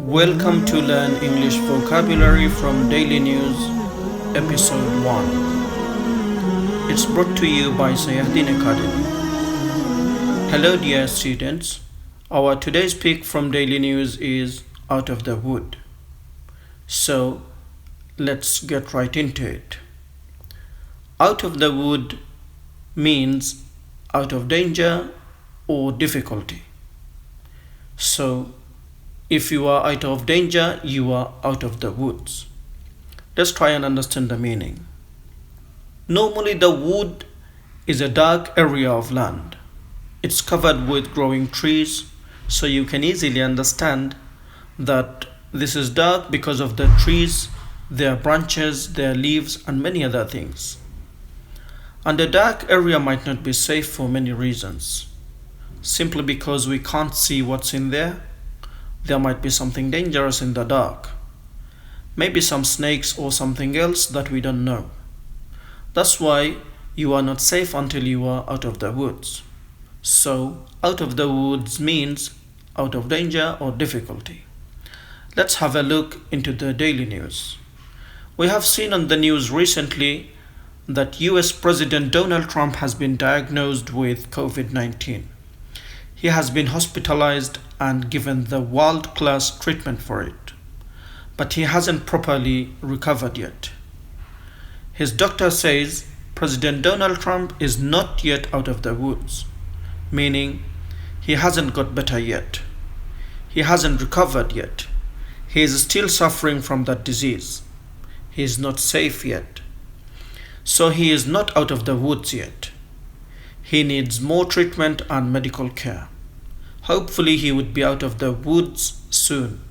Welcome to Learn English Vocabulary from Daily News, Episode 1. It's brought to you by Sayahdeen Academy. Hello dear students, our today's pick from Daily News is Out of the Wood. So, let's get right into it. Out of the wood means out of danger or difficulty. So, if you are out of danger, you are out of the woods. Let's try and understand the meaning. Normally, the wood is a dark area of land. It's covered with growing trees, so you can easily understand that this is dark because of the trees, their branches, their leaves, and many other things. And the dark area might not be safe for many reasons. Simply because we can't see what's in there. There might be something dangerous in the dark. Maybe some snakes or something else that we don't know. That's why you are not safe until you are out of the woods. So, out of the woods means out of danger or difficulty. Let's have a look into the daily news. We have seen on the news recently that US President Donald Trump has been diagnosed with COVID-19. He has been hospitalized and given the world-class treatment for it, but he hasn't properly recovered yet. His doctor says President Donald Trump is not yet out of the woods, meaning he hasn't got better yet. He hasn't recovered yet. He is still suffering from that disease. He is not safe yet. So he is not out of the woods yet. He needs more treatment and medical care. Hopefully he would be out of the woods soon.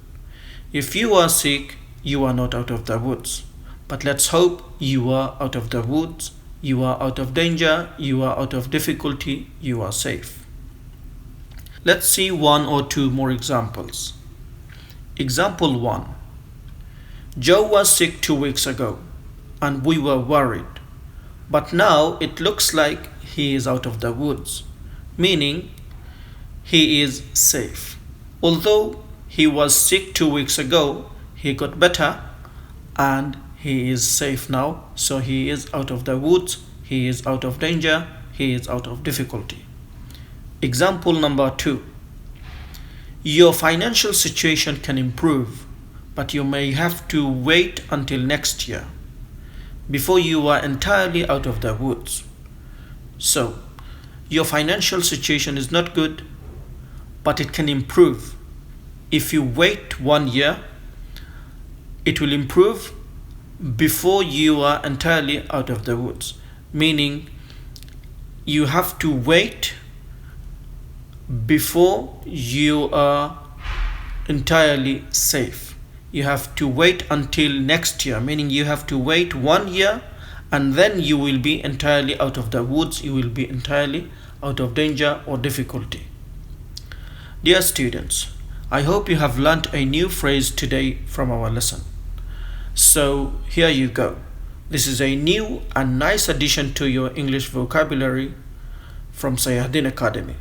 If you are sick, you are not out of the woods. But let's hope you are out of the woods, you are out of danger, you are out of difficulty, you are safe. Let's see one or two more examples. Example 1. Joe was sick 2 weeks ago, and we were worried. But now it looks like he is out of the woods, meaning he is safe. Although he was sick 2 weeks ago, he got better and he is safe now. So he is out of the woods, he is out of danger, he is out of difficulty. Example number 2. Your financial situation can improve, but you may have to wait until next year before you are entirely out of the woods. So, your financial situation is not good, but it can improve. If you wait 1 year, it will improve before you are entirely out of the woods. Meaning, you have to wait before you are entirely safe. You have to wait until next year, meaning you have to wait 1 year and then you will be entirely out of the woods, you will be entirely out of danger or difficulty. Dear students, I hope you have learnt a new phrase today from our lesson. So here you go. This is a new and nice addition to your English vocabulary from Sayahdeen Academy.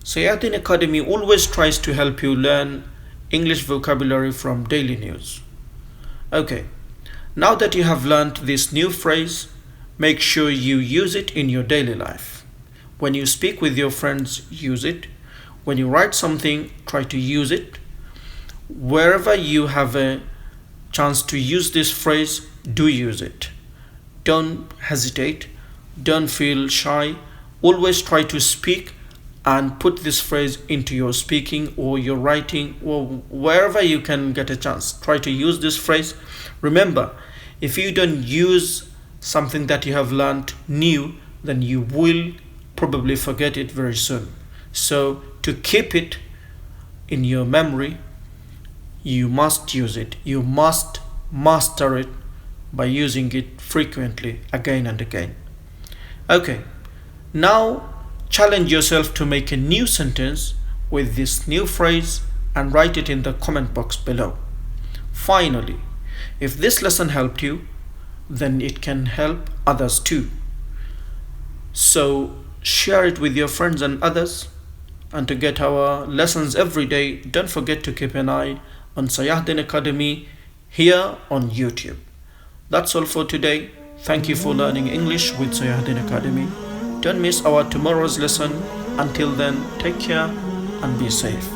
Sayahdeen Academy always tries to help you learn English vocabulary from daily news. Okay, now that you have learnt this new phrase, make sure you use it in your daily life. When you speak with your friends, use it. When you write something, try to use it. Wherever you have a chance to use this phrase, do use it. Don't hesitate. Don't feel shy. Always try to speak and put this phrase into your speaking or your writing or wherever you can get a chance. Try to use this phrase. Remember, if you don't use something that you have learned new, then you will probably forget it very soon. So to keep it in your memory, you must use it. You must master it by using it frequently again and again. Okay, now challenge yourself to make a new sentence with this new phrase and write it in the comment box below. Finally, if this lesson helped you, then it can help others too. So share it with your friends and others. And to get our lessons every day, don't forget to keep an eye on Sayahdeen Academy here on YouTube. That's all for today. Thank you for learning English with Sayahdeen Academy. Don't miss our tomorrow's lesson. Until then, take care and be safe.